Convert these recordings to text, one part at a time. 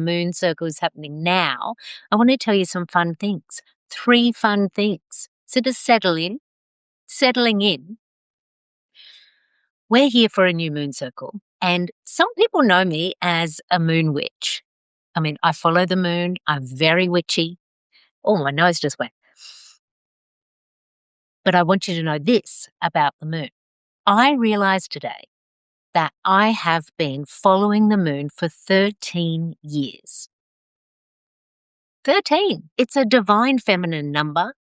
moon circle is happening now, I want to tell you some fun things. 3 fun things. So to settling in, we're here for a new moon circle. And some people know me as a moon witch. I mean, I follow the moon. I'm very witchy. Oh, my nose just went. But I want you to know this about the moon. I realized today that I have been following the moon for 13 years. 13. It's a divine feminine number.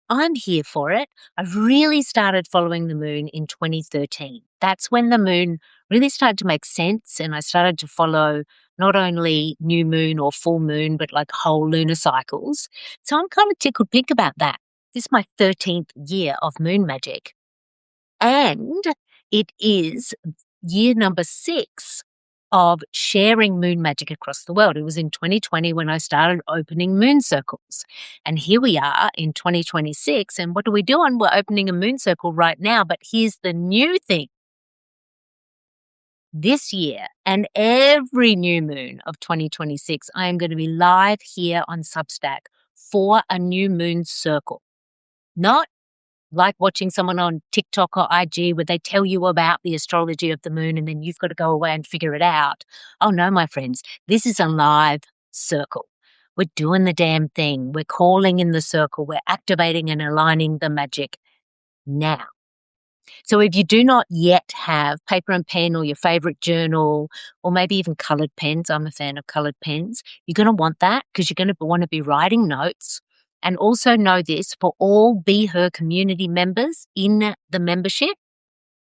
I'm here for it. I really started following the moon in 2013. That's when the moon really started to make sense, and I started to follow not only new moon or full moon, but like whole lunar cycles. So I'm kind of tickled pink about that. This is my 13th year of moon magic. And it is year number 6 of sharing moon magic across the world. It was in 2020 when I started opening moon circles. And here we are in 2026. And what are we doing? We're opening a moon circle right now. But here's the new thing. This year and every new moon of 2026, I am going to be live here on Substack for a new moon circle. Not like watching someone on TikTok or IG where they tell you about the astrology of the moon and then you've got to go away and figure it out. Oh no, my friends, this is a live circle. We're doing the damn thing. We're calling in the circle. We're activating and aligning the magic now. So if you do not yet have paper and pen or your favorite journal or maybe even colored pens, I'm a fan of colored pens, you're going to want that because you're going to want to be writing notes. And also know this, for all BeHER community members in the membership,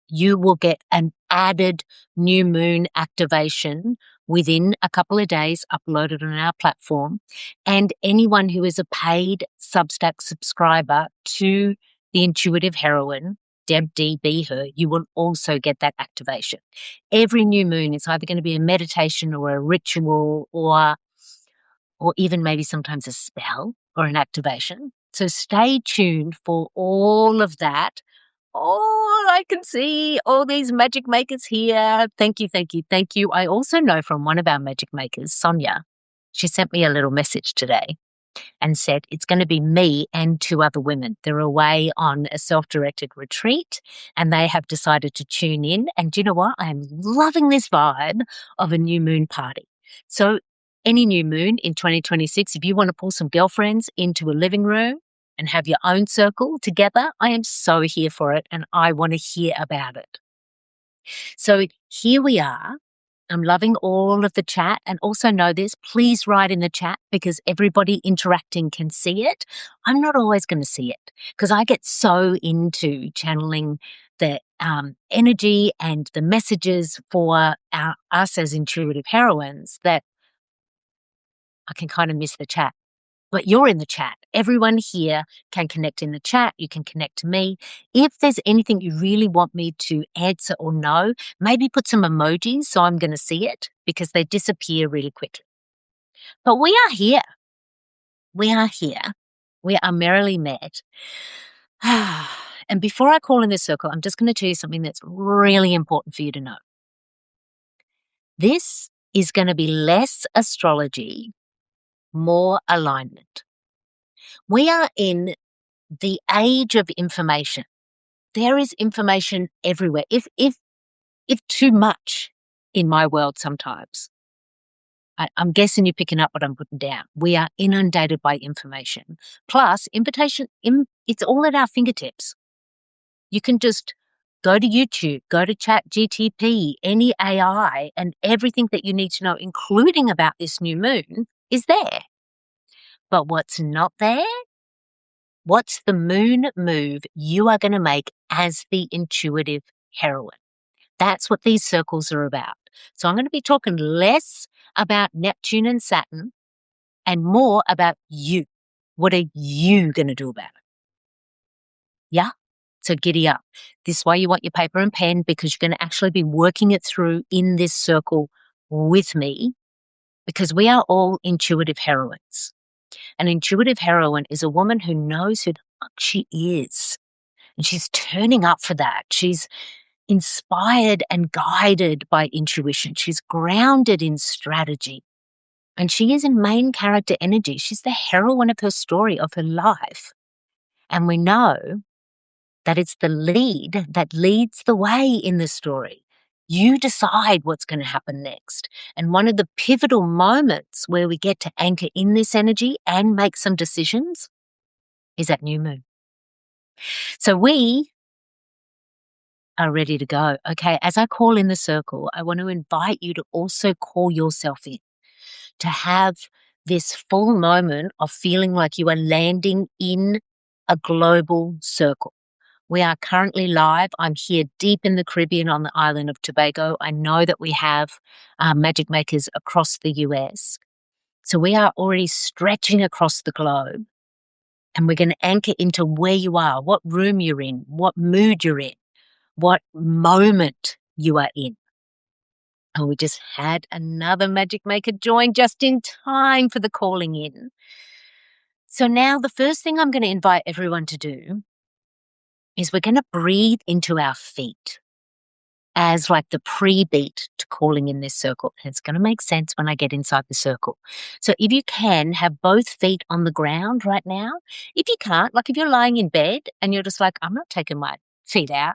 you will get an added new moon activation within a couple of days uploaded on our platform. And anyone who is a paid Substack subscriber to the Intuitive Heroine, Deb D, BeHER, you will also get that activation. Every new moon is either going to be a meditation or a ritual or even maybe sometimes a spell or an activation. So stay tuned for all of that. Oh, I can see all these magic makers here. Thank you, thank you, thank you. I also know from one of our magic makers, Sonia, she sent me a little message today and said it's going to be me and 2 other women. They're away on a self-directed retreat and they have decided to tune in. And do you know what? I am loving this vibe of a new moon party. So any new moon in 2026, if you want to pull some girlfriends into a living room and have your own circle together, I am so here for it and I want to hear about it. So here we are. I'm loving all of the chat, and also know this, please write in the chat because everybody interacting can see it. I'm not always going to see it because I get so into channeling the energy and the messages for us as intuitive heroines that I can kind of miss the chat. But you're in the chat. Everyone here can connect in the chat. You can connect to me. If there's anything you really want me to answer or know, maybe put some emojis so I'm going to see it because they disappear really quickly. But we are here. We are here. We are merrily met. And before I call in this circle, I'm just going to tell you something that's really important for you to know. This is going to be less astrology, more alignment. We are in the age of information. There is information everywhere. If too much in my world sometimes. I'm guessing you're picking up what I'm putting down. We are inundated by information. Plus, it's all at our fingertips. You can just go to YouTube, go to ChatGPT, any AI, and everything that you need to know, including about this new moon, is there. But what's not there? What's the moon move you are going to make as the intuitive heroine? That's what these circles are about. So I'm going to be talking less about Neptune and Saturn and more about you. What are you going to do about it? Yeah? So giddy up. This is why you want your paper and pen, because you're going to actually be working it through in this circle with me, because we are all intuitive heroines. An intuitive heroine is a woman who knows who the fuck she is. And she's turning up for that. She's inspired and guided by intuition. She's grounded in strategy. And she is in main character energy. She's the heroine of her story, of her life. And we know that it's the lead that leads the way in the story. You decide what's going to happen next. And one of the pivotal moments where we get to anchor in this energy and make some decisions is at new moon. So we are ready to go. Okay, as I call in the circle, I want to invite you to also call yourself in, to have this full moment of feeling like you are landing in a global circle. We are currently live. I'm here deep in the Caribbean on the island of Tobago. I know that we have magic makers across the US. So we are already stretching across the globe, and we're going to anchor into where you are, what room you're in, what mood you're in, what moment you are in. And we just had another magic maker join just in time for the calling in. So now the first thing I'm going to invite everyone to do is we're going to breathe into our feet as like the pre-beat to calling in this circle. And it's going to make sense when I get inside the circle. So if you can, have both feet on the ground right now. If you can't, like if you're lying in bed and you're just like, I'm not taking my feet out,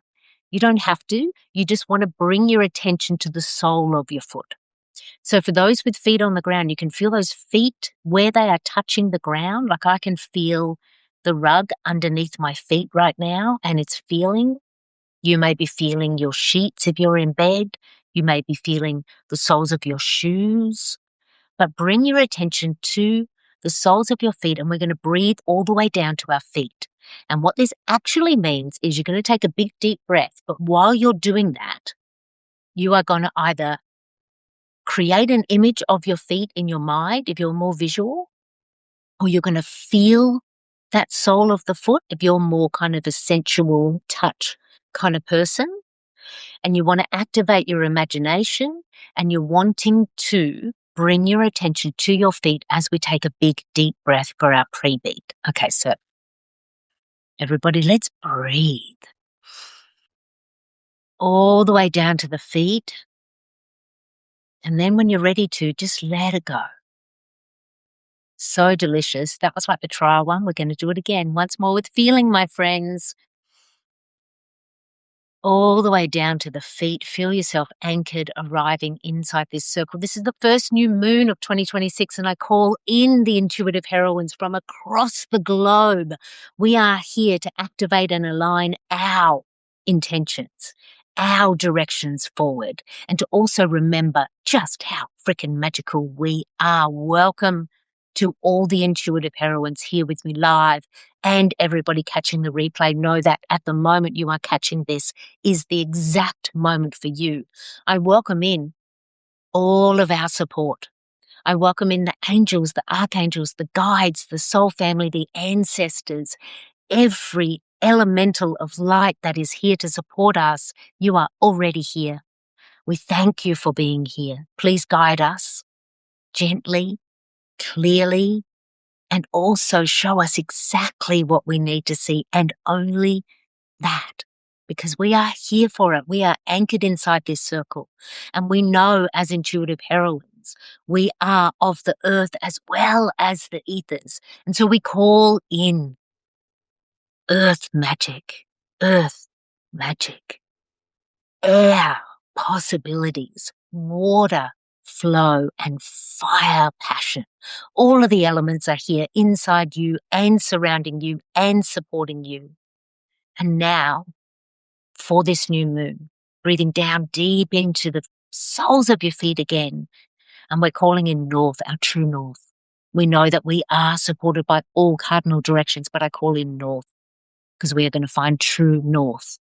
you don't have to. You just want to bring your attention to the sole of your foot. So for those with feet on the ground, you can feel those feet where they are touching the ground. Like I can feel the rug underneath my feet right now, and it's feeling. You may be feeling your sheets if you're in bed. You may be feeling the soles of your shoes. But bring your attention to the soles of your feet, and we're going to breathe all the way down to our feet. And what this actually means is you're going to take a big, deep breath. But while you're doing that, you are going to either create an image of your feet in your mind if you're more visual, or you're going to feel that sole of the foot if you're more kind of a sensual touch kind of person. And you want to activate your imagination, and you're wanting to bring your attention to your feet as we take a big, deep breath for our pre-beat. Okay, so everybody, let's breathe all the way down to the feet. And then when you're ready to, just let it go. So delicious. That was like the trial one. We're going to do it again once more with feeling, my friends. All the way down to the feet. Feel yourself anchored, arriving inside this circle. This is the first new moon of 2026, and I call in the intuitive heroines from across the globe. We are here to activate and align our intentions, our directions forward, and to also remember just how freaking magical we are. Welcome to all the intuitive heroines here with me live, and everybody catching the replay. Know that at the moment you are catching this is the exact moment for you. I welcome in all of our support. I welcome in the angels, the archangels, the guides, the soul family, the ancestors, every elemental of light that is here to support us. You are already here. We thank you for being here. Please guide us gently, clearly, and also show us exactly what we need to see, and only that, because we are here for it. We are anchored inside this circle, and we know as intuitive heroines, we are of the earth as well as the ethers. And so we call in earth magic, air possibilities, water flow, and fire passion. All of the elements are here inside you and surrounding you and supporting you. And now, for this new moon, breathing down deep into the soles of your feet again, and we're calling in north, our true north. We know that we are supported by all cardinal directions, but I call in north because we are going to find true north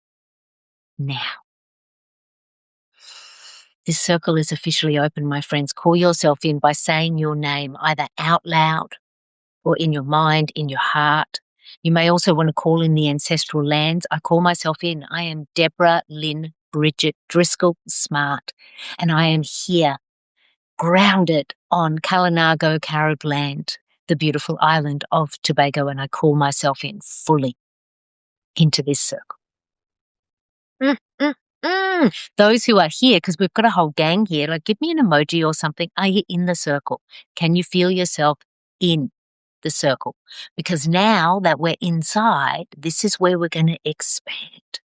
now. This circle is officially open, my friends. Call yourself in by saying your name, either out loud or in your mind, in your heart. You may also want to call in the ancestral lands. I call myself in. I am Deborah Lynn Bridget Driscoll Smart, and I am here, grounded on Kalinago Carib land, the beautiful island of Tobago, and I call myself in fully into this circle. Those who are here, because we've got a whole gang here, like give me an emoji or something. Are you in the circle? Can you feel yourself in the circle? Because now that we're inside, this is where we're going to expand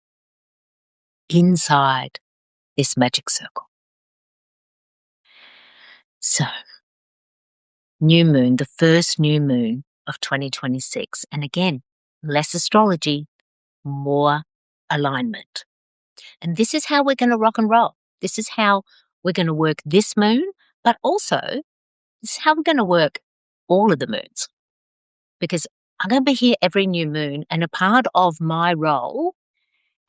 inside this magic circle. So, new moon, the first new moon of 2026. And again, less astrology, more alignment. And this is how we're going to rock and roll. This is how we're going to work this moon, but also this is how we're going to work all of the moons. Because I'm going to be here every new moon, and a part of my role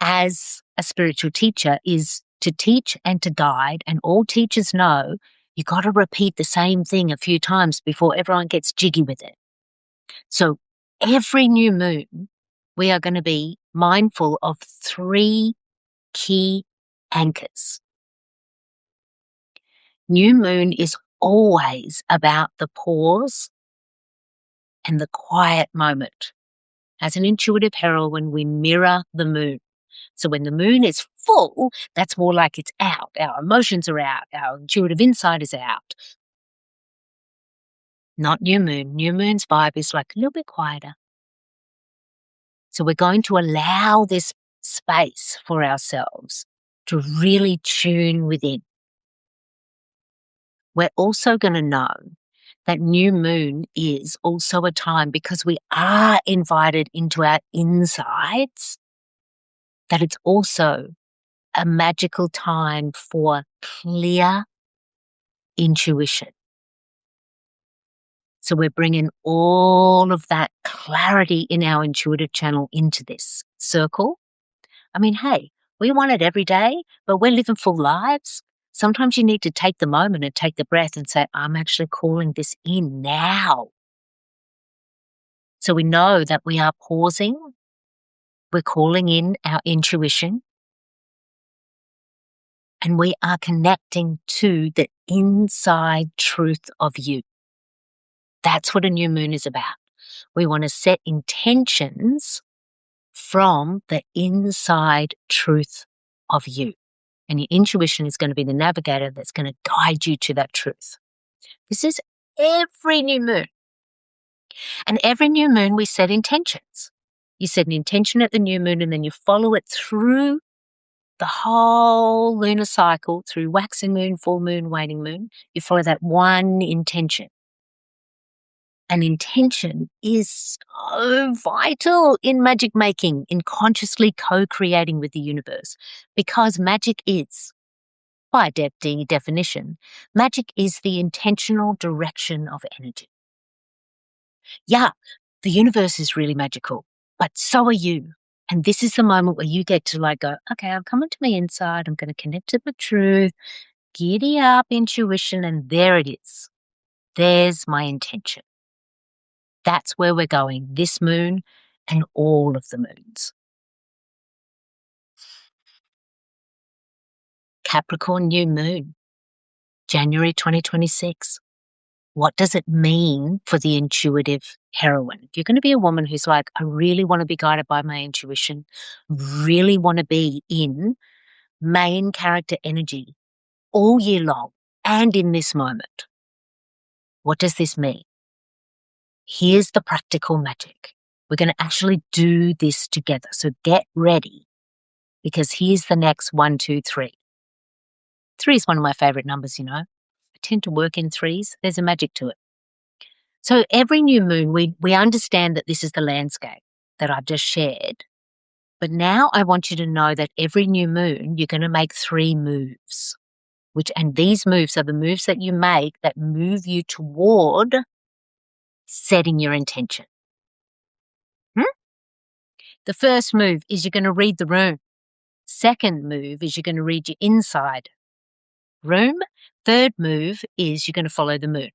as a spiritual teacher is to teach and to guide. And all teachers know you got to repeat the same thing a few times before everyone gets jiggy with it. So every new moon, we are going to be mindful of 3 key anchors. New moon is always about the pause and the quiet moment. As an intuitive heroine, we mirror the moon. So when the moon is full, that's more like it's out. Our emotions are out. Our intuitive insight is out. Not new moon. New moon's vibe is like a little bit quieter. So we're going to allow this space for ourselves to really tune within. We're also going to know that new moon is also a time, because we are invited into our insides, that it's also a magical time for clear intuition. So we're bringing all of that clarity in our intuitive channel into this circle. I mean, hey, we want it every day, but we're living full lives. Sometimes you need to take the moment and take the breath and say, I'm actually calling this in now. So we know that we are pausing. We're calling in our intuition. And we are connecting to the inside truth of you. That's what a new moon is about. We want to set intentions from the inside truth of you. And your intuition is going to be the navigator that's going to guide you to that truth. This is every new moon. And every new moon, we set intentions. You set an intention at the new moon, and then you follow it through the whole lunar cycle, through waxing moon, full moon, waning moon. You follow that one intention. An intention is so vital in magic making, in consciously co-creating with the universe, because magic is, by Deb D definition, magic is the intentional direction of energy. Yeah, the universe is really magical, but so are you. And this is the moment where you get to like go, okay, I'm coming to my inside. I'm going to connect to the truth, giddy up intuition, and there it is. There's my intention. That's where we're going this moon and all of the moons. Capricorn new moon, January 2026. What does it mean for the intuitive heroine? If you're going to be a woman who's like, I really want to be guided by my intuition, really want to be in main character energy all year long and in this moment. What does this mean? Here's the practical magic. We're going to actually do this together. So get ready, because here's the next 1, 2, 3. 3 is one of my favorite numbers, you know. I tend to work in 3s. There's a magic to it. So every new moon, we understand that this is the landscape that I've just shared. But now I want you to know that every new moon, you're going to make 3 moves. And these moves are the moves that you make that move you toward setting your intention. The first move is you're going to read the room. Second move is you're going to read your inside room. Third move is you're going to follow the moon.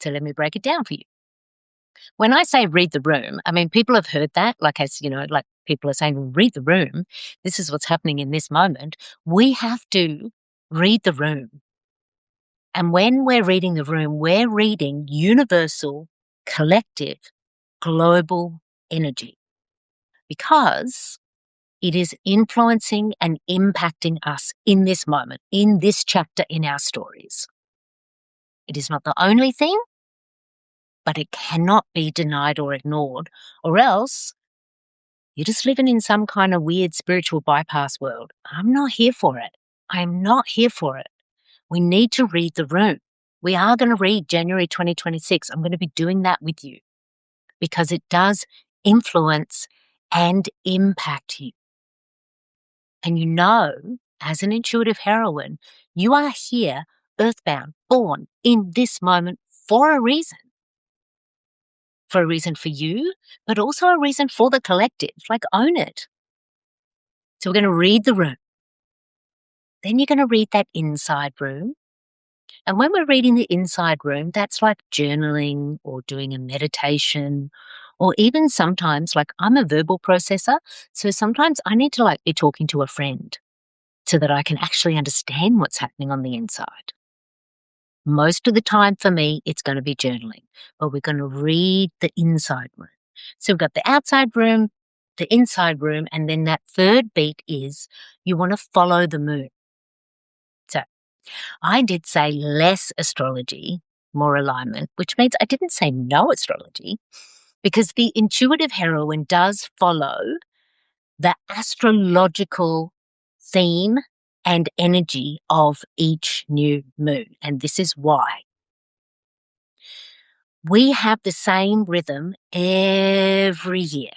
So let me break it down for you. When I say read the room, I mean, people have heard that, like, as you know, like people are saying, well, read the room. This is what's happening in this moment. We have to read the room. And when we're reading the room, we're reading universal, collective, global energy. Because It is influencing and impacting us in this moment, in this chapter in our stories. It is not the only thing, but it cannot be denied or ignored, or else you're just living in some kind of weird spiritual bypass world. I'm not here for it. I'm not here for it. We need to read the room. We are going to read January 2026. I'm going to be doing that with you because it does influence and impact you. And you know, as an intuitive heroine, you are here, earthbound, born in this moment for a reason. For a reason for you, but also a reason for the collective. Like, own it. So we're going to read the room. Then you're going to read that inside room. And when we're reading the inside room, that's like journaling or doing a meditation, or even sometimes, like, I'm a verbal processor. So sometimes I need to be talking to a friend so that I can actually understand what's happening on the inside. Most of the time for me, it's going to be journaling, but we're going to read the inside room. So we've got the outside room, the inside room, and then that third beat is you want to follow the moon. So I did say less astrology, more alignment, which means I didn't say no astrology, because the intuitive heroine does follow the astrological theme and energy of each new moon. And this is why. We have the same rhythm every year.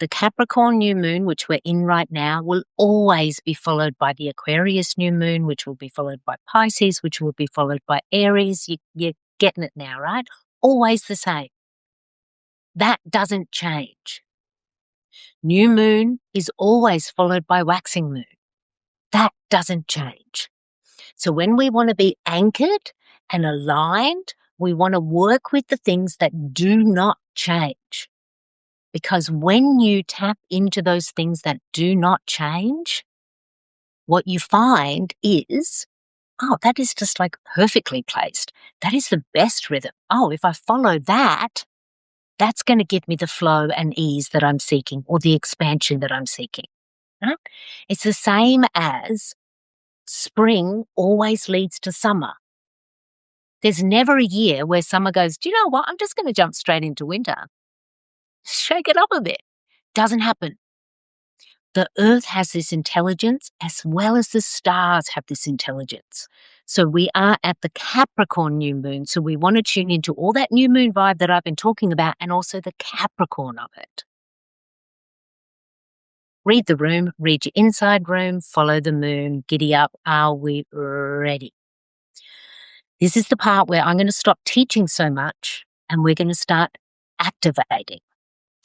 The Capricorn new moon, which we're in right now, will always be followed by the Aquarius new moon, which will be followed by Pisces, which will be followed by Aries. You're getting it now, right? Always the same. That doesn't change. New moon is always followed by waxing moon. That doesn't change. So when we want to be anchored and aligned, we want to work with the things that do not change. Because when you tap into those things that do not change, what you find is, oh, that is just like perfectly placed. That is the best rhythm. Oh, if I follow that, that's going to give me the flow and ease that I'm seeking, or the expansion that I'm seeking. Right? It's the same as spring always leads to summer. There's never a year where summer goes, do you know what? I'm just going to jump straight into winter. Shake it up a bit. Doesn't happen. The earth has this intelligence as well as the stars have this intelligence. So we are at the Capricorn new moon. So we want to tune into all that new moon vibe that I've been talking about, and also the Capricorn of it. Read the room, read your inside room, follow the moon, giddy up. Are we ready? This is the part where I'm going to stop teaching so much and we're going to start activating.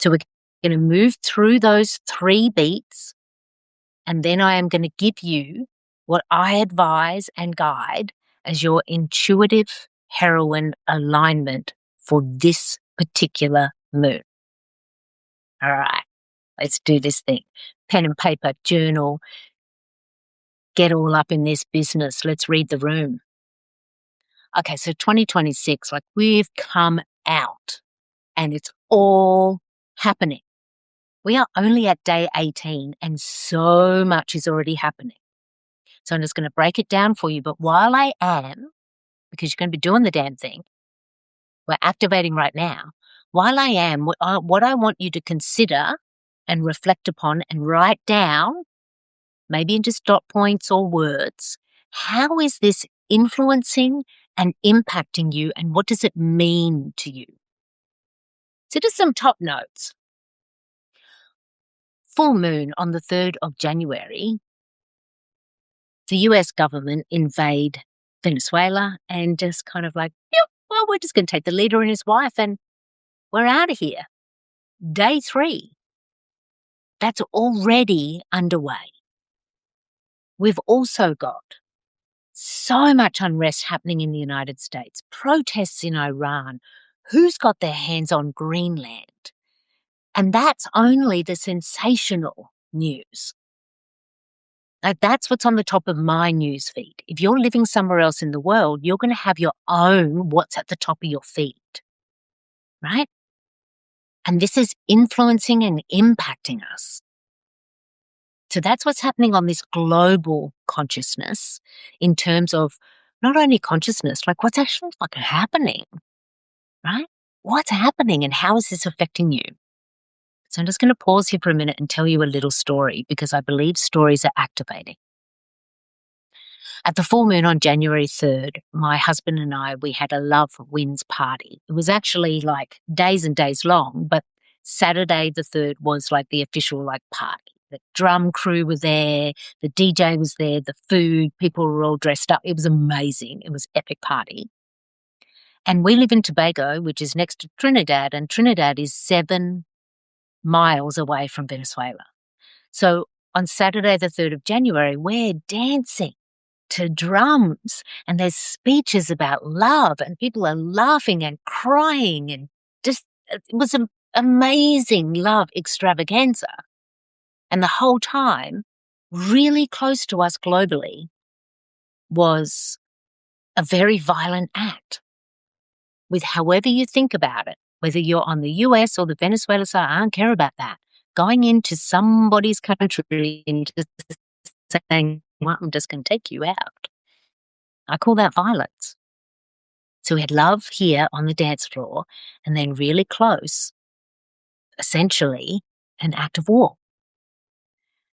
So we're going to move through those 3 beats, and then I am going to give you what I advise and guide as your intuitive heroine alignment for this particular moon. All right, let's do this thing. Pen and paper, journal, get all up in this business. Let's read the room. Okay, so 2026, like, we've come out and it's all happening. We are only at day 18 and so much is already happening. So I'm just going to break it down for you. But while I am, because you're going to be doing the damn thing, we're activating right now. While I am, what I want you to consider and reflect upon and write down, maybe in just dot points or words, how is this influencing and impacting you, and what does it mean to you? So just some top notes. Full moon on the 3rd of January, the US government invade Venezuela and just kind of like, yep, well, we're just going to take the leader and his wife and we're out of here. Day 3, that's already underway. We've also got so much unrest happening in the United States, protests in Iran, who's got their hands on Greenland? And that's only the sensational news. Like, that's what's on the top of my news feed. If you're living somewhere else in the world, you're going to have your own what's at the top of your feed, right? And this is influencing and impacting us. So that's what's happening on this global consciousness in terms of not only consciousness, like what's actually like happening, right? What's happening and how is this affecting you? So I'm just going to pause here for a minute and tell you a little story because I believe stories are activating. At the full moon on January 3rd, my husband and I, we had a love wins party. It was actually like days and days long, but Saturday the 3rd was like the official like party. The drum crew were there, the DJ was there, the food, people were all dressed up. It was amazing. It was epic party. And we live in Tobago, which is next to Trinidad, and Trinidad is 7 miles away from Venezuela. So on Saturday the 3rd of January, we're dancing to drums and there's speeches about love and people are laughing and crying and just it was an amazing love extravaganza. And the whole time, really close to us globally, was a very violent act with however you think about it, whether you're on the US or the Venezuela side, I don't care about that. Going into somebody's country and just saying, well, I'm just going to take you out. I call that violence. So we had love here on the dance floor and then really close, essentially, an act of war.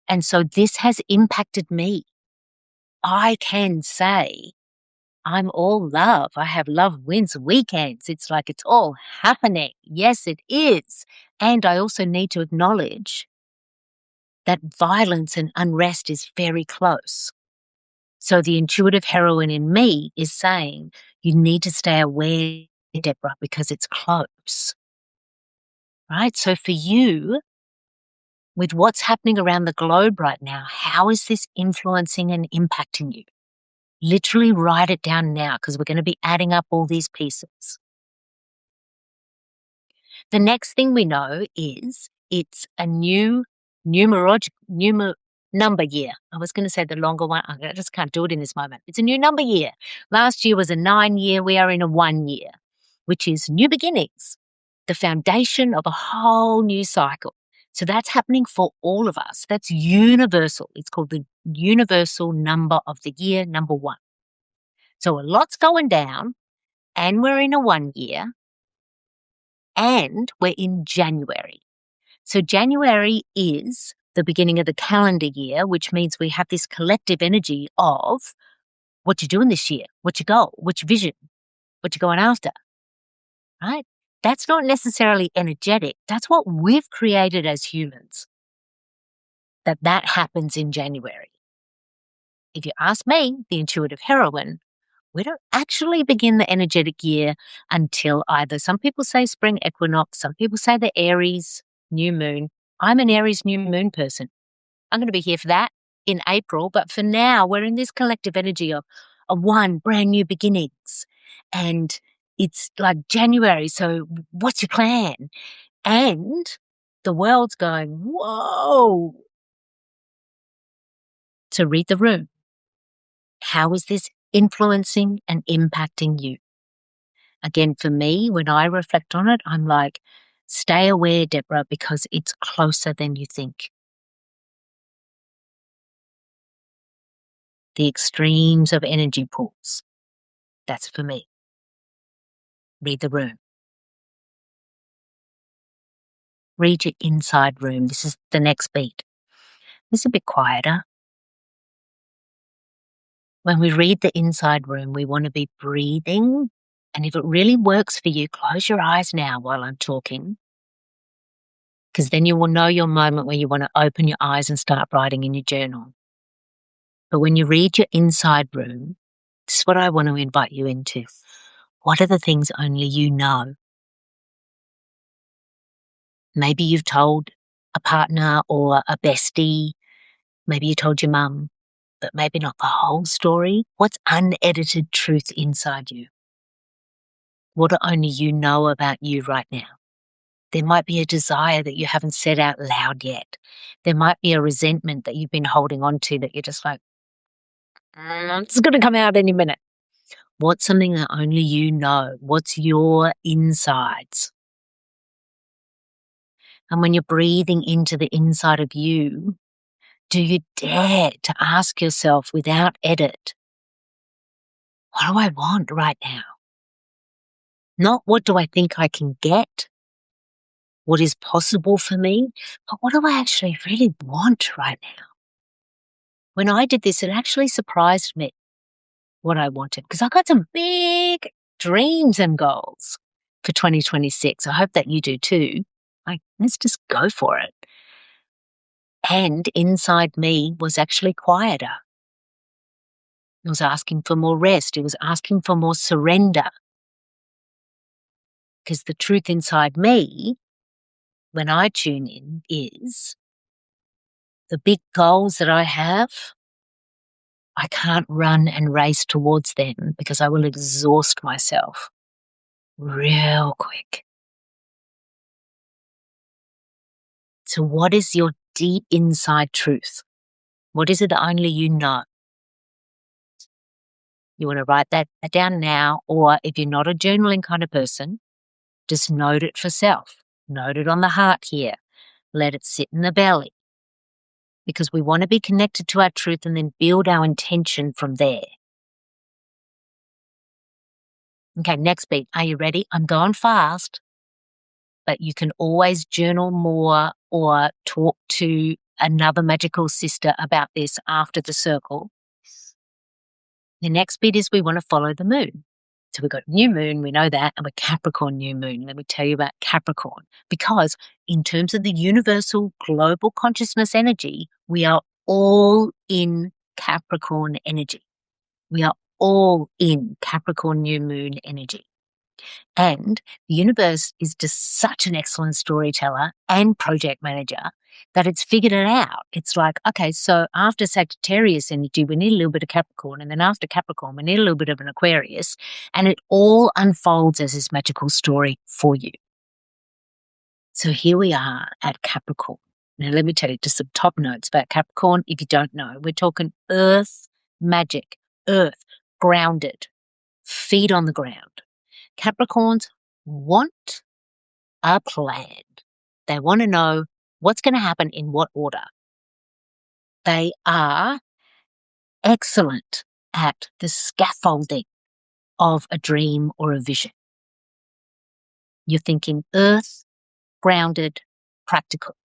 And so this has impacted me. I can say I'm all love. I have love wins weekends. It's like it's all happening. Yes, it is. And I also need to acknowledge that violence and unrest is very close. So the intuitive heroine in me is saying, you need to stay aware, Deborah, because it's close. Right? So for you, with what's happening around the globe right now, how is this influencing and impacting you? Literally write it down now because we're going to be adding up all these pieces. The next thing we know is it's a new number year. I was going to say the longer one. I just can't do it in this moment. It's a new number year. Last year was a 9 year. We are in a 1 year, which is new beginnings, the foundation of a whole new cycle. So that's happening for all of us. That's universal. It's called the universal number of the year, number 1. So a lot's going down and we're in a 1 year and we're in January. So January is the beginning of the calendar year, which means we have this collective energy of what you're doing this year, what's your goal, what's your vision, what you're going after, right? That's not necessarily energetic. That's what we've created as humans, that happens in January. If you ask me, the intuitive heroine, we don't actually begin the energetic year until either some people say spring equinox, some people say the Aries new moon. I'm an Aries new moon person. I'm going to be here for that in April, but for now, we're in this collective energy of one brand new beginnings. And it's like January, so what's your plan? And the world's going, whoa. So read the room. How is this influencing and impacting you? Again, for me, when I reflect on it, I'm like, stay aware, Deborah, because it's closer than you think. The extremes of energy pools. That's for me. Read the room. Read your inside room. This is the next beat. It's a bit quieter. When we read the inside room, we want to be breathing. And if it really works for you, close your eyes now while I'm talking, because then you will know your moment where you want to open your eyes and start writing in your journal. But when you read your inside room, this is what I want to invite you into. What are the things only you know? Maybe you've told a partner or a bestie. Maybe you told your mum, but maybe not the whole story. What's unedited truth inside you? What do only you know about you right now? There might be a desire that you haven't said out loud yet. There might be a resentment that you've been holding on to that you're just like, it's going to come out any minute. What's something that only you know? What's your insides? And when you're breathing into the inside of you, Do you dare to ask yourself without edit, what do I want right now? Not what do I think I can get, what is possible for me, but what do I actually really want right now? When I did this, it actually surprised me what I wanted because I got some big dreams and goals for 2026. I hope that you do too. Like, let's just go for it. And inside me was actually quieter. It was asking for more rest. It was asking for more surrender. Because the truth inside me, when I tune in, is the big goals that I have, I can't run and race towards them because I will exhaust myself real quick. So what is your deep inside truth? What is it that only you know? You want to write that down now, or if you're not a journaling kind of person, just note it for self. Note it on the heart here. Let it sit in the belly. Because we want to be connected to our truth and then build our intention from there. Okay, next beat. Are you ready? I'm going fast, but you can always journal more or talk to another magical sister about this after the circle. The next bit is we want to follow the moon. So we've got new moon, we know that, and we're Capricorn new moon. Let me tell you about Capricorn. Because in terms of the universal global consciousness energy, we are all in Capricorn energy. We are all in Capricorn new moon energy. And the universe is just such an excellent storyteller and project manager that it's figured it out. It's like, okay, so after Sagittarius energy, we need a little bit of Capricorn. And then after Capricorn, we need a little bit of an Aquarius. And it all unfolds as this magical story for you. So here we are at Capricorn. Now, let me tell you just some top notes about Capricorn. If you don't know, we're talking earth magic, earth, grounded, feet on the ground. Capricorns want a plan. They want to know what's going to happen in what order. They are excellent at the scaffolding of a dream or a vision. You're thinking earth, grounded, practical.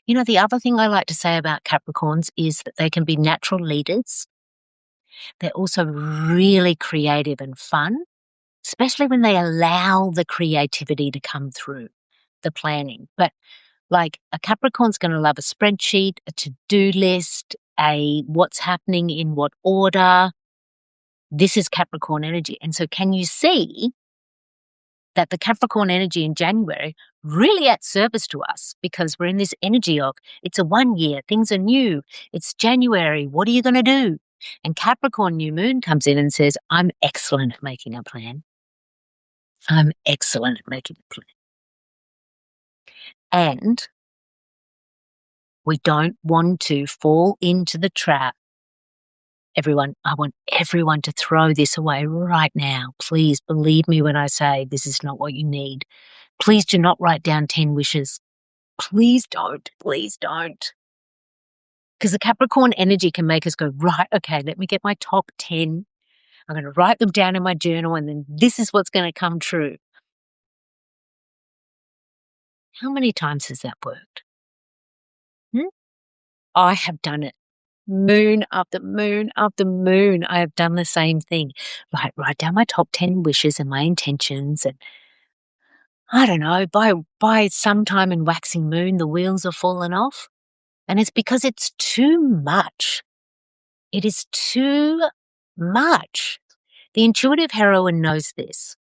You know, the other thing I like to say about Capricorns is that they can be natural leaders. They're also really creative and fun, especially when they allow the creativity to come through the planning. But like a Capricorn's going to love a spreadsheet, a to-do list, a what's happening in what order. This is Capricorn energy. And so can you see that the Capricorn energy in January really at service to us because we're in this energy of it's a 1 year, things are new, it's January, what are you going to do? And Capricorn new moon comes in and says, I'm excellent at making a plan. I'm excellent at making a plan. And we don't want to fall into the trap. Everyone, I want everyone to throw this away right now. Please believe me when I say this is not what you need. Please do not write down 10 wishes. Please don't. Please don't. Because the Capricorn energy can make us go, right, okay, let me get my top 10. I'm going to write them down in my journal and then this is what's going to come true. How many times has that worked? I have done it. Moon after moon after moon, I have done the same thing. Write down my top 10 wishes and my intentions. And I don't know, by sometime in waxing moon, the wheels have fallen off. And it's because it's too much. It is too much. The intuitive heroine knows this.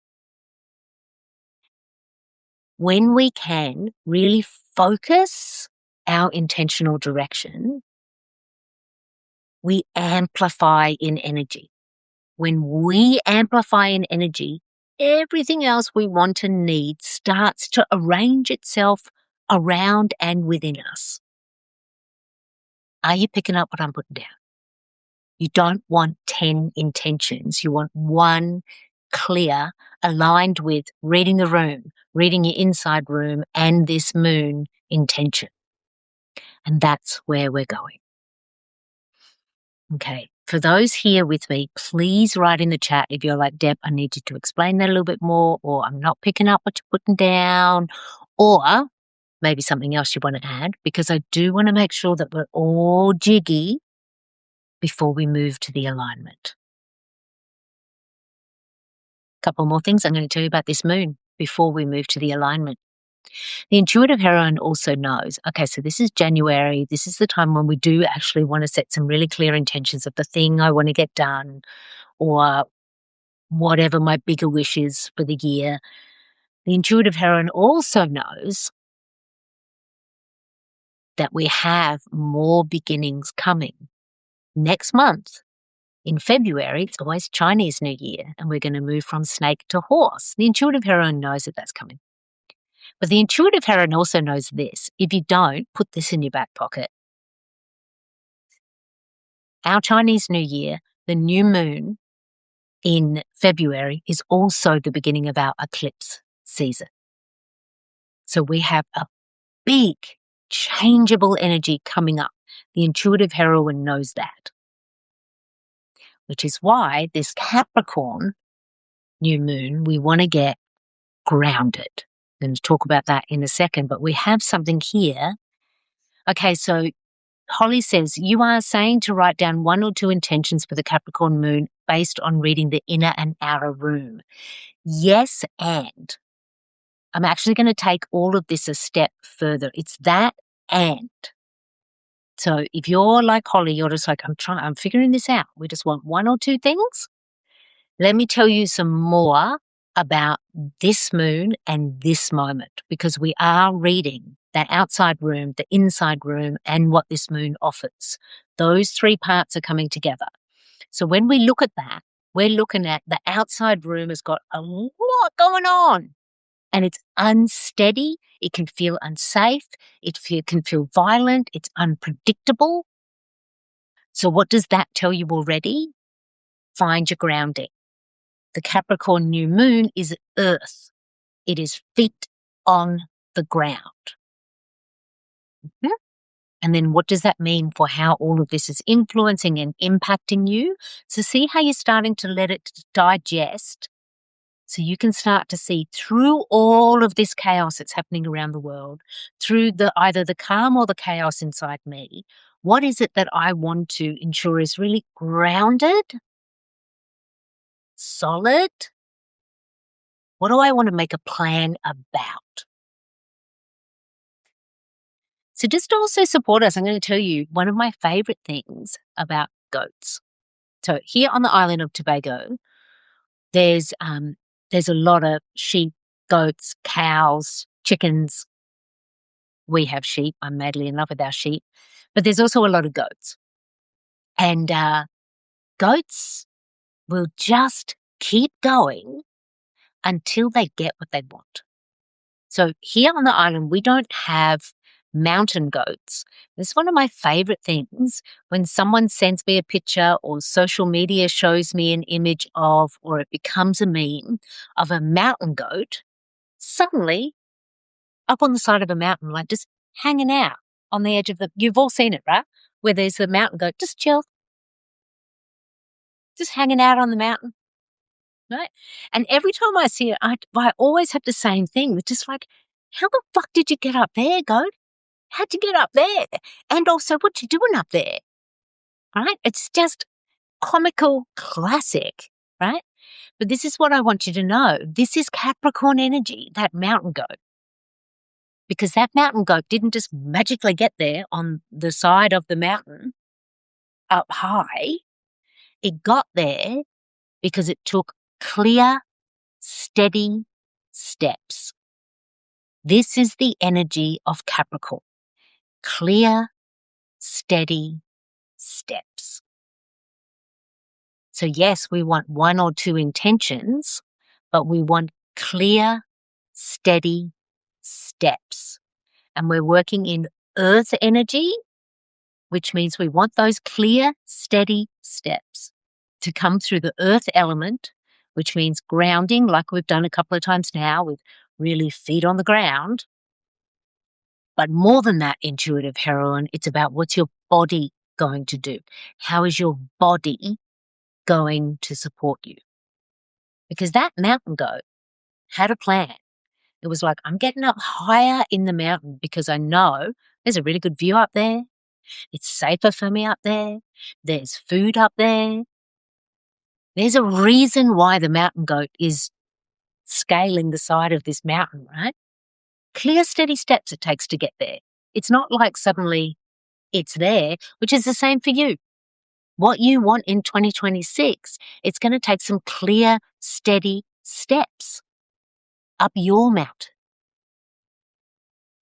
When we can really focus our intentional direction, we amplify in energy. When we amplify in energy, everything else we want and need starts to arrange itself around and within us. Are you picking up what I'm putting down? You don't want 10 intentions. You want one clear, aligned with reading the room, reading your inside room and this moon intention. And that's where we're going. Okay. For those here with me, please write in the chat if you're like, Deb, I need you to explain that a little bit more, or I'm not picking up what you're putting down, or maybe something else you want to add, because I do want to make sure that we're all jiggy before we move to the alignment. Couple more things I'm going to tell you about this moon before we move to the alignment. The intuitive heroine also knows, okay, so this is January. This is the time when we do actually want to set some really clear intentions of the thing I want to get done, or whatever my bigger wish is for the year. The intuitive heroine also knows that we have more beginnings coming. Next month, in February, it's always Chinese New Year, and we're going to move from snake to horse. The intuitive heroine knows that that's coming. But the intuitive heroine also knows this. If you don't, put this in your back pocket. Our Chinese New Year, the new moon in February, is also the beginning of our eclipse season. So we have a big changeable energy coming up. The intuitive heroine knows that, which is why this Capricorn new moon, we want to get grounded. I'm going to talk about that in a second, but we have something here. Okay, so Holly says, you are saying to write down 1 or 2 intentions for the Capricorn moon based on reading the inner and outer room. Yes, and I'm actually going to take all of this a step further. It's that and. So if you're like Holly, you're just like, I'm figuring this out. We just want 1 or 2 things. Let me tell you some more about this moon and this moment, because we are reading that outside room, the inside room, and what this moon offers. Those 3 parts are coming together. So when we look at that, we're looking at the outside room has got a lot going on, and it's unsteady. It can feel unsafe. It can feel violent. It's unpredictable. So what does that tell you already? Find your grounding. The Capricorn new moon is earth. It is feet on the ground. Mm-hmm. And then what does that mean for how all of this is influencing and impacting you? So see how you're starting to let it digest, so you can start to see through all of this chaos that's happening around the world, through either the calm or the chaos inside me. What is it that I want to ensure is really grounded, solid? What do I want to make a plan about? So just to also support us, I'm going to tell you one of my favorite things about goats. So here on the island of Tobago, there's a lot of sheep, goats, cows, chickens. We have sheep. I'm madly in love with our sheep. But there's also a lot of goats. And goats will just keep going until they get what they want. So here on the island, we don't have mountain goats. It's one of my favorite things when someone sends me a picture or social media shows me an image of, or it becomes a meme of a mountain goat, suddenly up on the side of a mountain, like just hanging out on the edge of you've all seen it, right? Where there's a mountain goat, just chill, just hanging out on the mountain, right? And every time I see it, I always have the same thing. It's just like, how the fuck did you get up there, goat? How'd you get up there? And also, what you doing up there? Right? It's just comical classic, right? But this is what I want you to know. This is Capricorn energy, that mountain goat. Because that mountain goat didn't just magically get there on the side of the mountain up high. It got there because it took clear, steady steps. This is the energy of Capricorn. Clear, steady steps. So yes, we want 1 or 2 intentions, but we want clear, steady steps. And we're working in earth energy, which means we want those clear, steady steps to come through the earth element, which means grounding, like we've done a couple of times now with really feet on the ground. But more than that, intuitive heroine, it's about what's your body going to do? How is your body going to support you? Because that mountain goat had a plan. It was like, I'm getting up higher in the mountain because I know there's a really good view up there. It's safer for me up there. There's food up there. There's a reason why the mountain goat is scaling the side of this mountain, right? Clear, steady steps it takes to get there. It's not like suddenly it's there, which is the same for you. What you want in 2026, it's going to take some clear, steady steps up your mountain.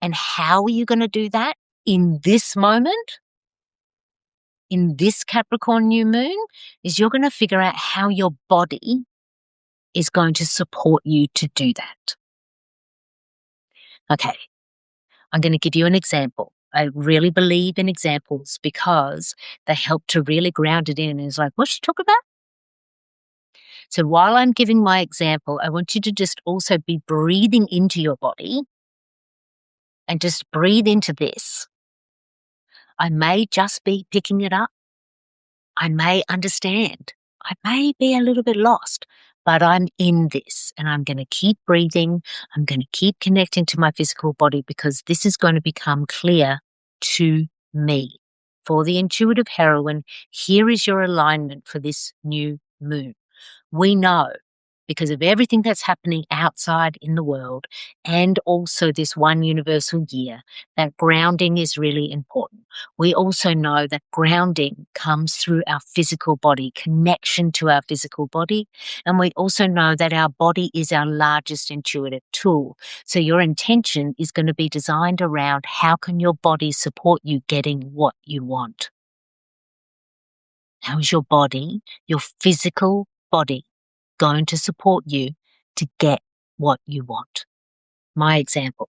And how are you going to do that in this moment? In this Capricorn new moon, is you're going to figure out how your body is going to support you to do that. Okay, I'm going to give you an example. I really believe in examples because they help to really ground it in. It's like, what's she talking about? So while I'm giving my example, I want you to just also be breathing into your body and just breathe into this. I may just be picking it up. I may understand. I may be a little bit lost, but I'm in this and I'm going to keep breathing. I'm going to keep connecting to my physical body because this is going to become clear to me. For the intuitive heroine, here is your alignment for this new moon. We know because of everything that's happening outside in the world and also this one universal year, that grounding is really important. We also know that grounding comes through our physical body, connection to our physical body. And we also know that our body is our largest intuitive tool. So your intention is going to be designed around how can your body support you getting what you want? How is your body, your physical body, going to support you to get what you want? My example,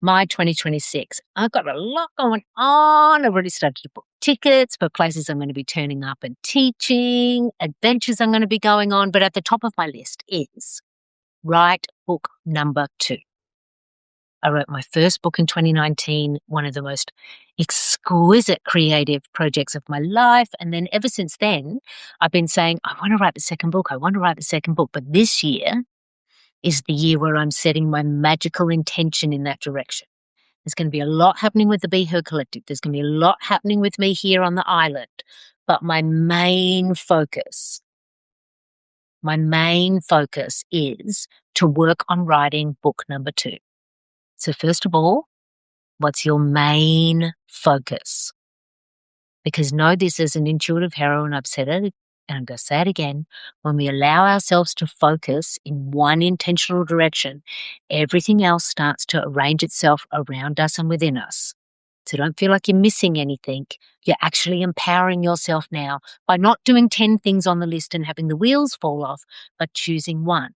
my 2026, I've got a lot going on. I've already started to book tickets for places I'm going to be turning up and teaching, adventures I'm going to be going on. But at the top of my list is write book number 2. I wrote my first book in 2019, one of the most exquisite creative projects of my life. And then ever since then, I've been saying, I want to write the second book. I want to write the second book. But this year is the year where I'm setting my magical intention in that direction. There's going to be a lot happening with the BeHER Collective. There's going to be a lot happening with me here on the island. But my main focus is to work on writing book number 2. So first of all, what's your main focus? Because know this as an intuitive heroine, I've said it, and I'm going to say it again. When we allow ourselves to focus in one intentional direction, everything else starts to arrange itself around us and within us. So don't feel like you're missing anything. You're actually empowering yourself now by not doing 10 things on the list and having the wheels fall off, but choosing one.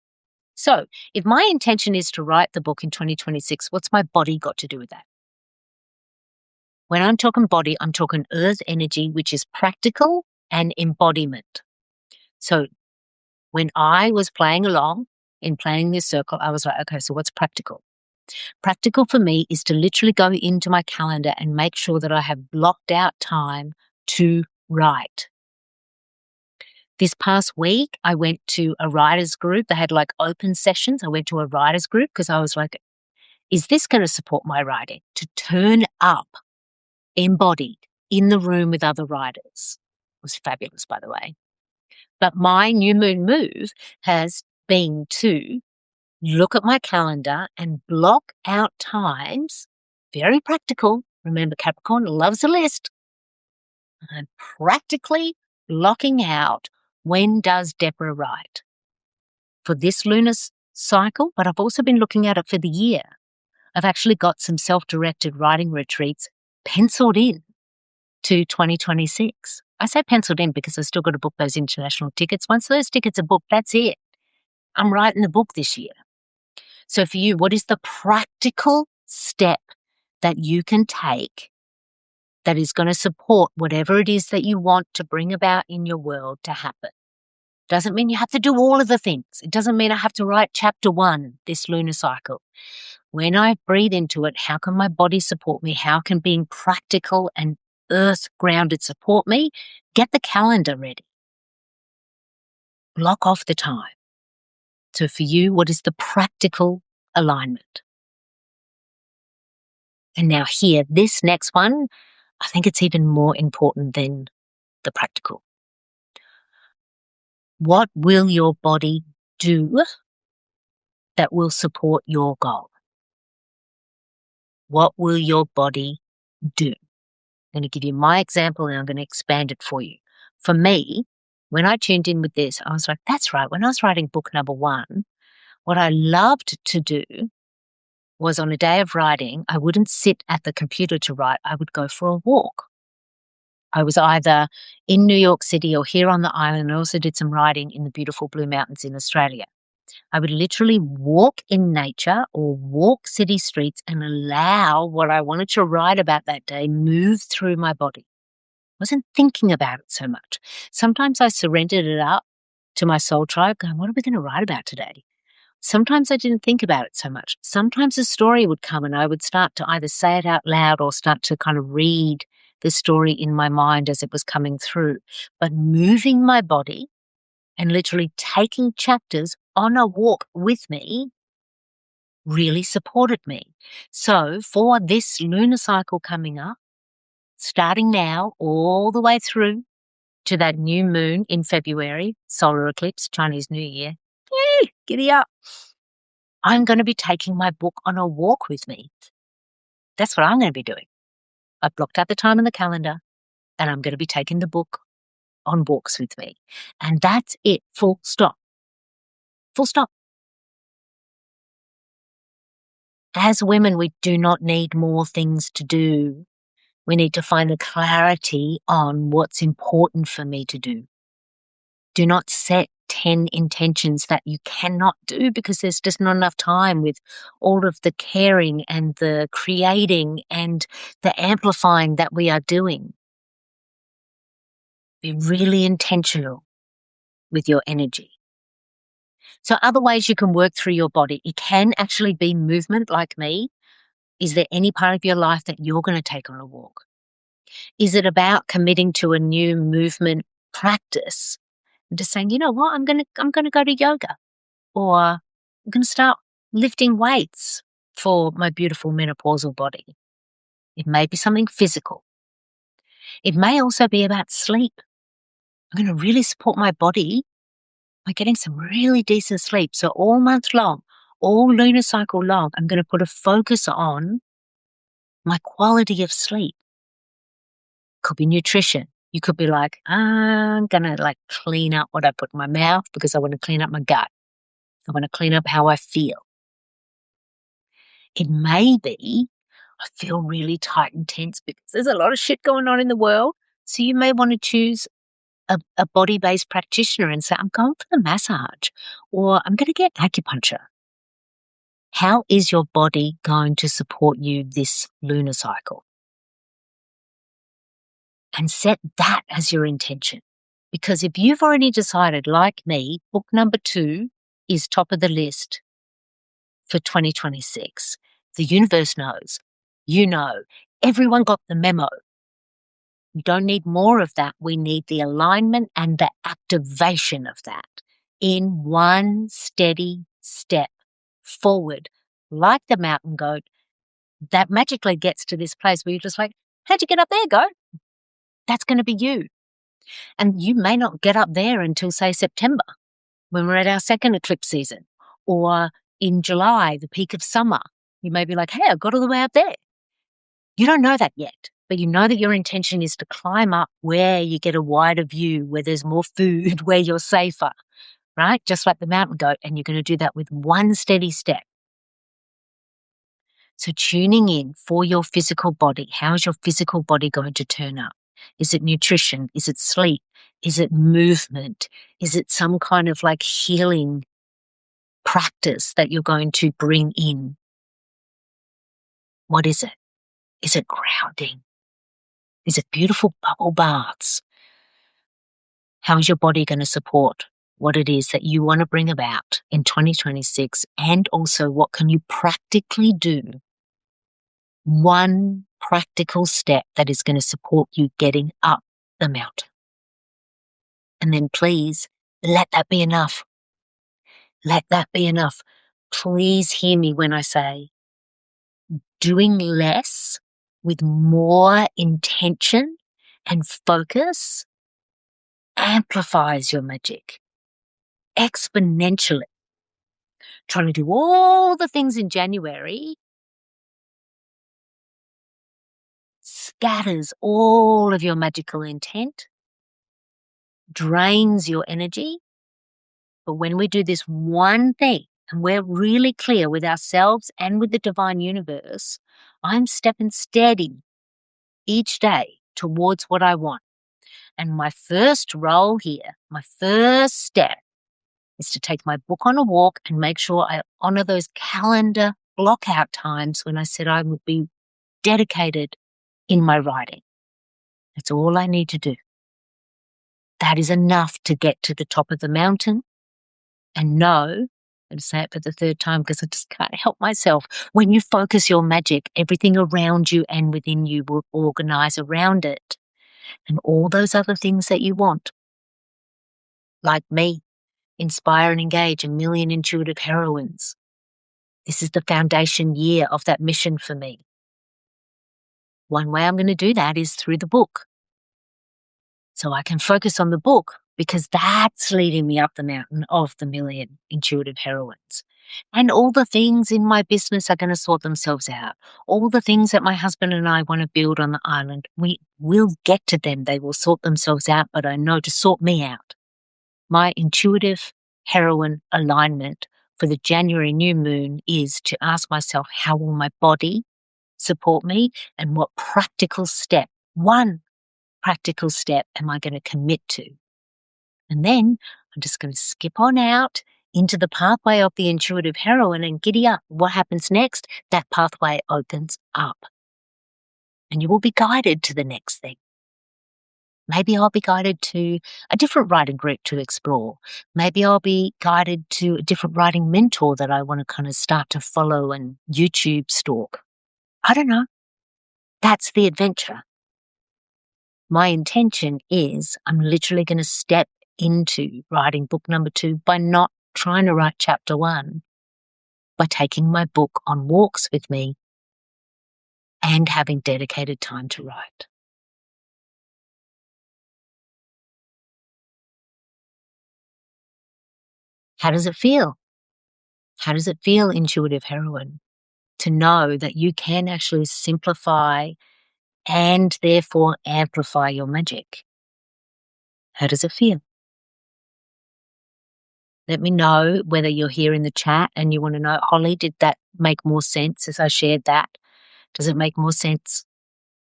So if my intention is to write the book in 2026, what's my body got to do with that? When I'm talking body, I'm talking earth energy, which is practical and embodiment. So when I was playing along in planning this circle, I was like, okay, so what's practical? Practical for me is to literally go into my calendar and make sure that I have blocked out time to write. This past week, I went to a writer's group. They had like open sessions. I went to a writer's group because I was like, is this going to support my writing? To turn up embodied in the room with other writers. It was fabulous, by the way. But my new moon move has been to look at my calendar and block out times, very practical. Remember, Capricorn loves a list. And practically blocking out when does Deborah write for this lunar cycle, but I've also been looking at it for the year. I've actually got some self-directed writing retreats penciled in to 2026. I say penciled in because I've still got to book those international tickets. Once those tickets are booked, that's it. I'm writing the book this year. So for you, what is the practical step that you can take that is going to support whatever it is that you want to bring about in your world to happen? Doesn't mean you have to do all of the things. It doesn't mean I have to write chapter 1 this lunar cycle. When I breathe into it, how can my body support me? How can being practical and earth grounded support me? Get the calendar ready. Block off the time. So for you, what is the practical alignment? And now here, this next one, I think it's even more important than the practical. What will your body do that will support your goal? What will your body do? I'm going to give you my example and I'm going to expand it for you. For me, when I tuned in with this, I was like, that's right. When I was writing book number 1, what I loved to do was on a day of writing, I wouldn't sit at the computer to write. I would go for a walk. I was either in New York City or here on the island. I also did some writing in the beautiful Blue Mountains in Australia. I would literally walk in nature or walk city streets and allow what I wanted to write about that day move through my body. I wasn't thinking about it so much. Sometimes I surrendered it up to my soul tribe going, what are we going to write about today? Sometimes I didn't think about it so much. Sometimes a story would come and I would start to either say it out loud or start to kind of read the story in my mind as it was coming through. But moving my body and literally taking chapters on a walk with me really supported me. So for this lunar cycle coming up, starting now all the way through to that new moon in February, solar eclipse, Chinese New Year, yay, giddy up. I'm going to be taking my book on a walk with me. That's what I'm going to be doing. I've blocked out the time in the calendar and I'm going to be taking the book on walks with me. And that's it, full stop. Full stop. As women, we do not need more things to do. We need to find the clarity on what's important for me to do. Do not set 10 intentions that you cannot do because there's just not enough time with all of the caring and the creating and the amplifying that we are doing. Be really intentional with your energy. So other ways you can work through your body, it can actually be movement like me. Is there any part of your life that you're going to take on a walk? Is it about committing to a new movement practice and just saying, you know what, I'm going to go to yoga, or I'm going to start lifting weights for my beautiful menopausal body. It may be something physical. It may also be about sleep. I'm going to really support my body by getting some really decent sleep. So all month long, all lunar cycle long, I'm going to put a focus on my quality of sleep. Could be nutrition. You could be like, I'm going to clean up what I put in my mouth because I want to clean up my gut. I want to clean up how I feel. It may be, I feel really tight and tense because there's a lot of shit going on in the world. So you may want to choose a body-based practitioner and say, I'm going for the massage, or I'm going to get acupuncture. How is your body going to support you this lunar cycle? And set that as your intention. Because if you've already decided, like me, book number 2 is top of the list for 2026, the universe knows, you know, everyone got the memo. We don't need more of that. We need the alignment and the activation of that in one steady step forward, like the mountain goat, that magically gets to this place where you're just like, how'd you get up there, goat? That's going to be you. And you may not get up there until, say, September, when we're at our second eclipse season, or in July, the peak of summer. You may be like, hey, I got all the way up there. You don't know that yet, but you know that your intention is to climb up where you get a wider view, where there's more food, where you're safer, right? Just like the mountain goat, and you're going to do that with one steady step. So tuning in for your physical body, how's your physical body going to turn up? Is it nutrition? Is it sleep? Is it movement? Is it some kind of healing practice that you're going to bring in? What is it? Is it grounding? Is it beautiful bubble baths? How is your body going to support what it is that you want to bring about in 2026, and also what can you practically do. One practical step that is going to support you getting up the mountain. And then please let that be enough. Let that be enough. Please hear me when I say doing less with more intention and focus amplifies your magic exponentially. Trying to do all the things in January scatters all of your magical intent, drains your energy. But when we do this one thing, and we're really clear with ourselves and with the divine universe, I'm stepping steady each day towards what I want. And my first role here, my first step, is to take my book on a walk and make sure I honor those calendar block out times when I said I would be dedicated in my writing. That's all I need to do. That is enough to get to the top of the mountain and know, and say it for the third time because I just can't help myself. When you focus your magic, everything around you and within you will organize around it. And all those other things that you want, like me, inspire and engage 1 million intuitive heroines. This is the foundation year of that mission for me. One way I'm going to do that is through the book. So I can focus on the book because that's leading me up the mountain of the 1 million intuitive heroines. And all the things in my business are going to sort themselves out. All the things that my husband and I want to build on the island, we will get to them. They will sort themselves out, but I know to sort me out. My intuitive heroine alignment for the January new moon is to ask myself, how will my body support me, and what practical step, one practical step, am I going to commit to? And then I'm just going to skip on out into the pathway of the intuitive heroine and giddy up. What happens next? That pathway opens up. And you will be guided to the next thing. Maybe I'll be guided to a different writing group to explore. Maybe I'll be guided to a different writing mentor that I want to kind of start to follow and YouTube stalk. I don't know. That's the adventure. My intention is I'm literally going to step into writing book number 2 by not trying to write chapter 1, by taking my book on walks with me and having dedicated time to write. How does it feel? How does it feel, intuitive heroine, to know that you can actually simplify and therefore amplify your magic? How does it feel? Let me know whether you're here in the chat and you want to know, Holly, did that make more sense as I shared that? Does it make more sense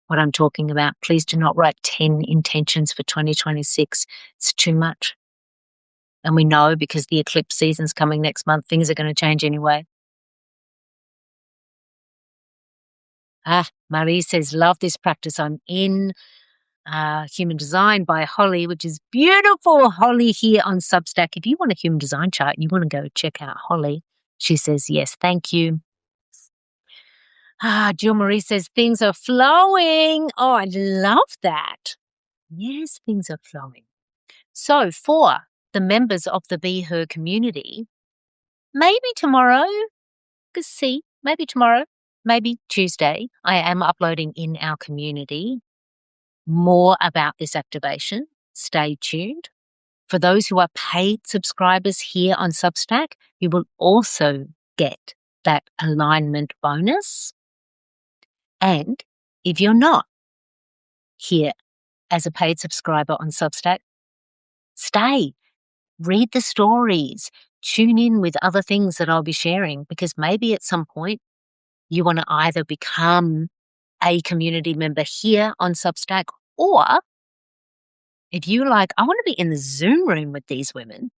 what I'm talking about? Please do not write 10 intentions for 2026. It's too much. And we know because the eclipse season's coming next month, things are going to change anyway. Marie says, love this practice. I'm in Human Design by Holly, which is beautiful. Holly here on Substack. If you want a human design chart, you want to go check out Holly. She says, yes, thank you. Jill Marie says, things are flowing. Oh, I love that. Yes, things are flowing. So for the members of the BeHER community, maybe tomorrow, maybe tomorrow, maybe Tuesday, I am uploading in our community more about this activation. Stay tuned. For those who are paid subscribers here on Substack, you will also get that alignment bonus. And if you're not here as a paid subscriber on Substack, stay, read the stories, tune in with other things that I'll be sharing, because maybe at some point you want to either become a community member here on Substack, or if you like, I want to be in the Zoom room with these women,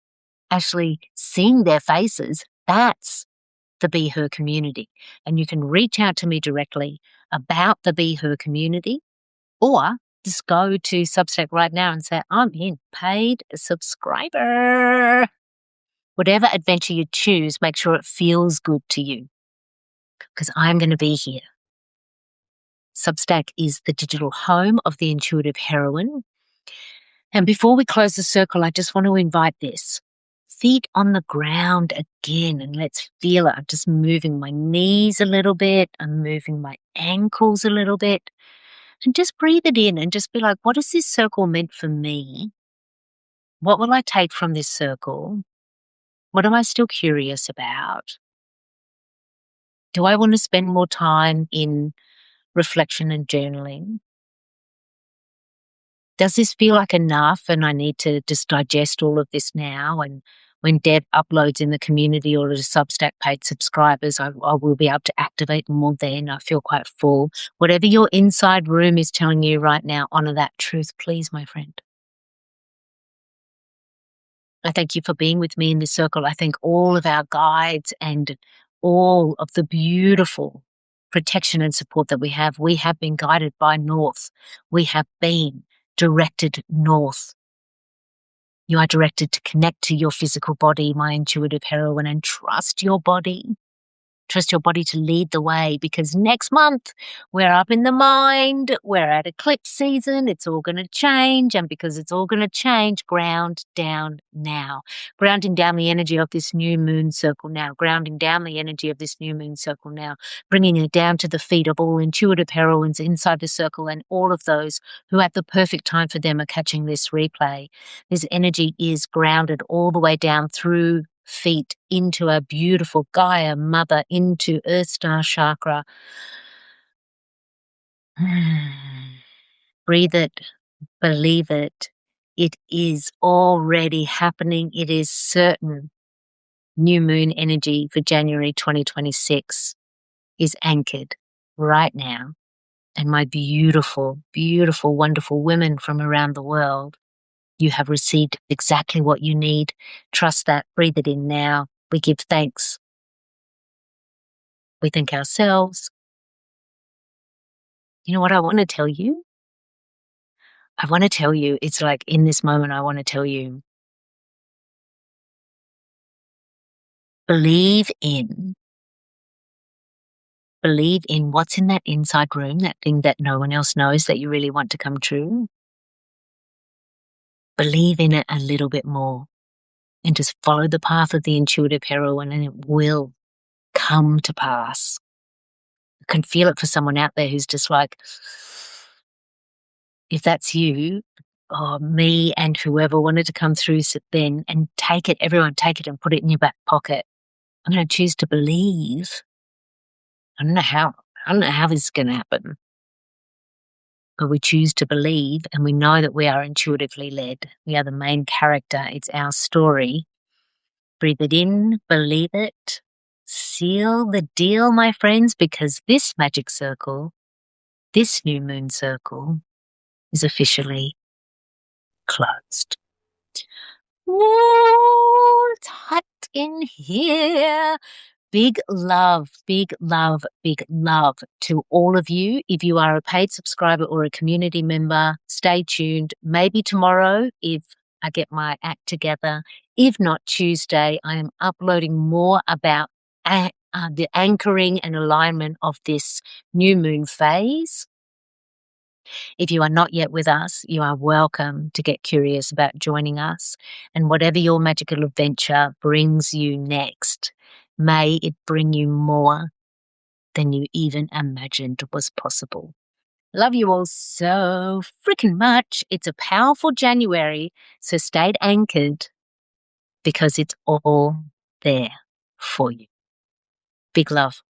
actually seeing their faces, that's the BeHER community. And you can reach out to me directly about the BeHER community, or Just go to Substack right now and say, I'm in, paid subscriber. Whatever adventure you choose, make sure it feels good to you, because I'm going to be here. Substack is the digital home of the intuitive heroine. And before we close the circle, I just want to invite this. Feet on the ground again, and let's feel it. I'm just moving my knees a little bit. I'm moving my ankles a little bit. And just breathe it in and just be like, what is this circle meant for me? What will I take from this circle? What am I still curious about? Do I want to spend more time in reflection and journaling? Does this feel like enough and I need to just digest all of this now? And when Deb uploads in the community or to Substack paid subscribers, I will be able to activate more then. I feel quite full. Whatever your inside room is telling you right now, honor that truth, please, my friend. I thank you for being with me in this circle. I thank all of our guides and all of the beautiful protection and support that we have. We have been guided by North. We have been directed north. You are directed to connect to your physical body, my intuitive heroine, and trust your body. Trust your body to lead the way, because next month we're up in the mind, we're at eclipse season, it's all going to change. And because it's all going to change, ground down now. Grounding down the energy of this new moon circle now. Grounding down the energy of this new moon circle now. Bringing it down to the feet of all intuitive heroines inside the circle and all of those who at the perfect time for them are catching this replay. This energy is grounded all the way down through feet into our beautiful Gaia mother, into Earth Star chakra. Breathe it, believe it. It is already happening. It is certain. New moon energy for January 2026 is anchored right now. And my beautiful, beautiful, wonderful women from around the world, you have received exactly what you need. Trust that. Breathe it in now. We give thanks. We thank ourselves. You know what I want to tell you? I want to tell you, it's like in this moment, I want to tell you, believe in what's in that inside room, that thing that no one else knows that you really want to come true. Believe in it a little bit more and just follow the path of the intuitive heroine, and it will come to pass. I can feel it for someone out there who's just like, if that's you, or me and whoever wanted to come through then, and take it, everyone take it and put it in your back pocket. I'm going to choose to believe. I don't know how this is going to happen, but we choose to believe, and we know that we are intuitively led. We are the main character. It's our story. Breathe it in, believe it, seal the deal, my friends, because this magic circle, this new moon circle, is officially closed. Ooh, it's hot in here. Big love, big love, big love to all of you. If you are a paid subscriber or a community member, stay tuned. Maybe tomorrow, if I get my act together. If not Tuesday, I am uploading more about the anchoring and alignment of this new moon phase. If you are not yet with us, you are welcome to get curious about joining us, and whatever your magical adventure brings you next, may it bring you more than you even imagined was possible. Love you all so freaking much. It's a powerful January, so stay anchored because it's all there for you. Big love.